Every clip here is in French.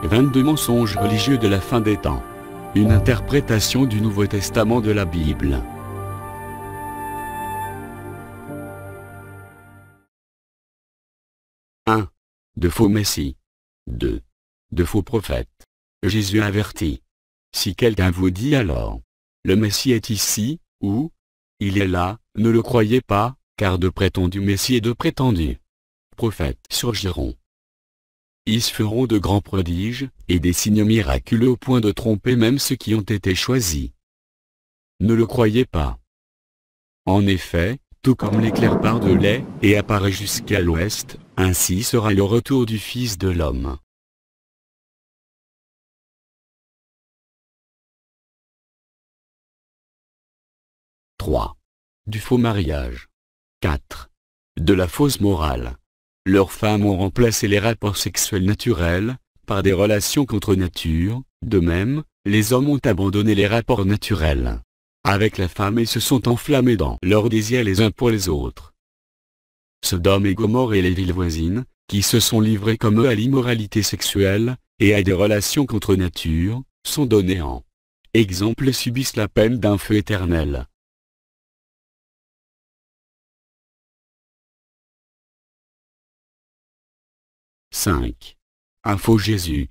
22 mensonges religieux de la fin des temps. Une interprétation du Nouveau Testament de la Bible. De faux messies. 2. De faux prophètes. Jésus avertit. Si quelqu'un vous dit alors, le Messie est ici, ou il est là, ne le croyez pas, car de prétendus Messies et de prétendus prophètes surgiront. Ils feront de grands prodiges, et des signes miraculeux au point de tromper même ceux qui ont été choisis. Ne le croyez pas. En effet, tout comme l'éclair part de l'est, et apparaît jusqu'à l'ouest, ainsi sera le retour du Fils de l'homme. Du faux mariage. 4. De la fausse morale. Leurs femmes ont remplacé les rapports sexuels naturels par des relations contre nature. De même, les hommes ont abandonné les rapports naturels avec la femme et se sont enflammés dans leur désir les uns pour les autres. Sodome et Gomorrhe et les villes voisines, qui se sont livrés comme eux à l'immoralité sexuelle et à des relations contre nature, sont donnés en exemple et subissent la peine d'un feu éternel. Un faux Jésus.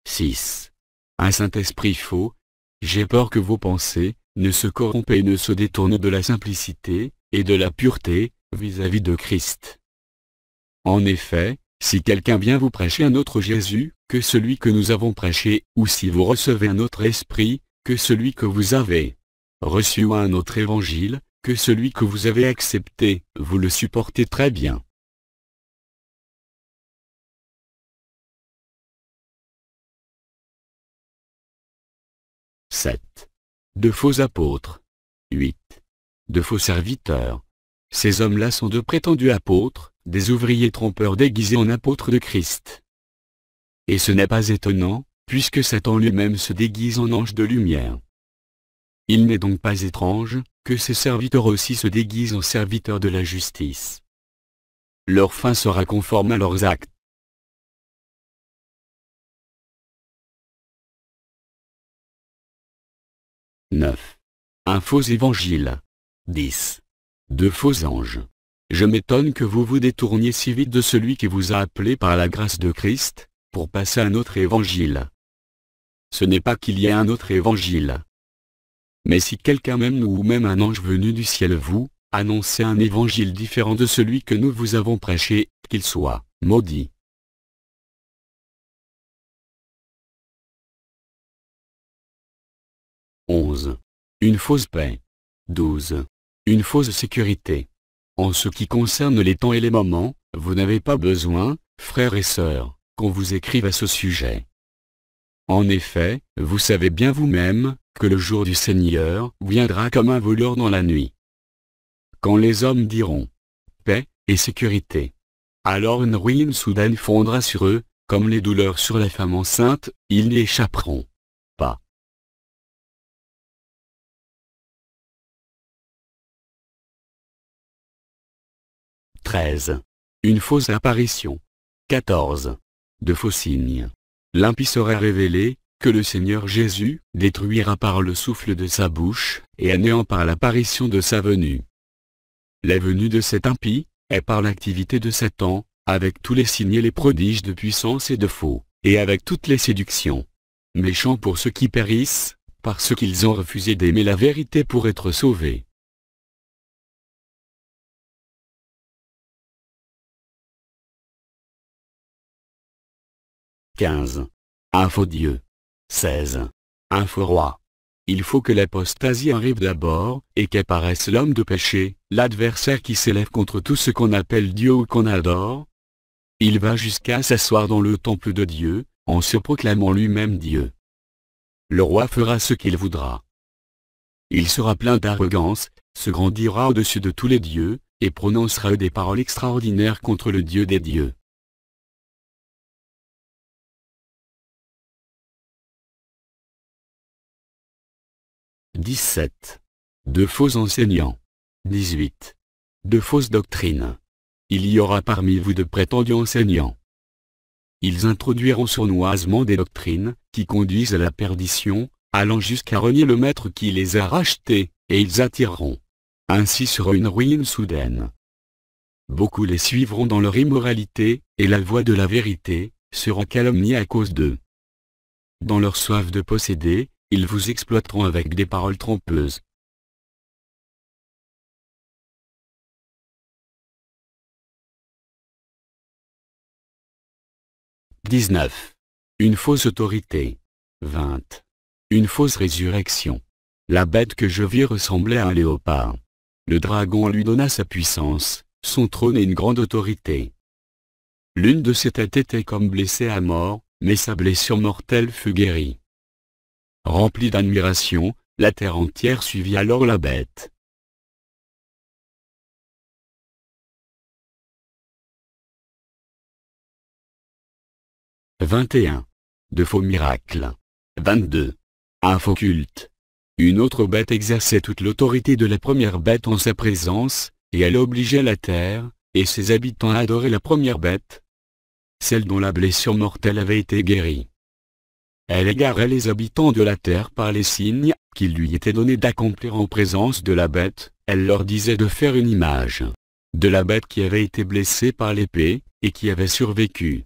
6. Un Saint-Esprit faux. J'ai peur que vos pensées ne se corrompent et ne se détournent de la simplicité et de la pureté vis-à-vis de Christ. En effet, si quelqu'un vient vous prêcher un autre Jésus que celui que nous avons prêché, ou si vous recevez un autre esprit que celui que vous avez reçu ou un autre évangile que celui que vous avez accepté, vous le supportez très bien. De faux apôtres. 8. De faux serviteurs. Ces hommes-là sont de prétendus apôtres, des ouvriers trompeurs déguisés en apôtres de Christ. Et ce n'est pas étonnant, puisque Satan lui-même se déguise en ange de lumière. Il n'est donc pas étrange que ces serviteurs aussi se déguisent en serviteurs de la justice. Leur fin sera conforme à leurs actes. Un faux évangile. 10. De faux anges. Je m'étonne que vous vous détourniez si vite de celui qui vous a appelé par la grâce de Christ, pour passer à un autre évangile. Ce n'est pas qu'il y ait un autre évangile. Mais si quelqu'un même nous ou même un ange venu du ciel vous annonçait un évangile différent de celui que nous vous avons prêché, qu'il soit maudit. Une fausse paix. 12. Une fausse sécurité. En ce qui concerne les temps et les moments, vous n'avez pas besoin, frères et sœurs, qu'on vous écrive à ce sujet. En effet, vous savez bien vous-même, que le jour du Seigneur viendra comme un voleur dans la nuit. Quand les hommes diront « paix et sécurité », alors une ruine soudaine fondra sur eux, comme les douleurs sur la femme enceinte, ils n'y échapperont pas. Une fausse apparition. 14. De faux signes. L'impie sera révélé, que le Seigneur Jésus détruira par le souffle de sa bouche, et à néant par l'apparition de sa venue. La venue de cet impie est par l'activité de Satan, avec tous les signes et les prodiges de puissance et de faux, et avec toutes les séductions. Méchants pour ceux qui périssent, parce qu'ils ont refusé d'aimer la vérité pour être sauvés. Un faux Dieu. 16. Un faux roi. Il faut que l'apostasie arrive d'abord, et qu'apparaisse l'homme de péché, l'adversaire qui s'élève contre tout ce qu'on appelle Dieu ou qu'on adore. Il va jusqu'à s'asseoir dans le temple de Dieu, en se proclamant lui-même Dieu. Le roi fera ce qu'il voudra. Il sera plein d'arrogance, se grandira au-dessus de tous les dieux, et prononcera des paroles extraordinaires contre le Dieu des dieux. 17. De faux enseignants. 18. De fausses doctrines. Il y aura parmi vous de prétendus enseignants. Ils introduiront sournoisement des doctrines qui conduisent à la perdition, allant jusqu'à renier le maître qui les a rachetés, et ils attireront ainsi sur une ruine soudaine. Beaucoup les suivront dans leur immoralité, et la voie de la vérité sera calomniée à cause d'eux. Dans leur soif de posséder, ils vous exploiteront avec des paroles trompeuses. « 19. Une fausse autorité. 20. Une fausse résurrection. La bête que je vis ressemblait à un léopard. Le dragon lui donna sa puissance, son trône et une grande autorité. L'une de ses têtes était comme blessée à mort, mais sa blessure mortelle fut guérie. Remplie d'admiration, la terre entière suivit alors la bête. « 21. De faux miracles. 22. Un faux culte. Une autre bête exerçait toute l'autorité de la première bête en sa présence, et elle obligeait la terre, et ses habitants à adorer la première bête, celle dont la blessure mortelle avait été guérie. Elle égarait les habitants de la terre par les signes qu'il lui était donné d'accomplir en présence de la bête. Elle leur disait de faire une image de la bête qui avait été blessée par l'épée, et qui avait survécu.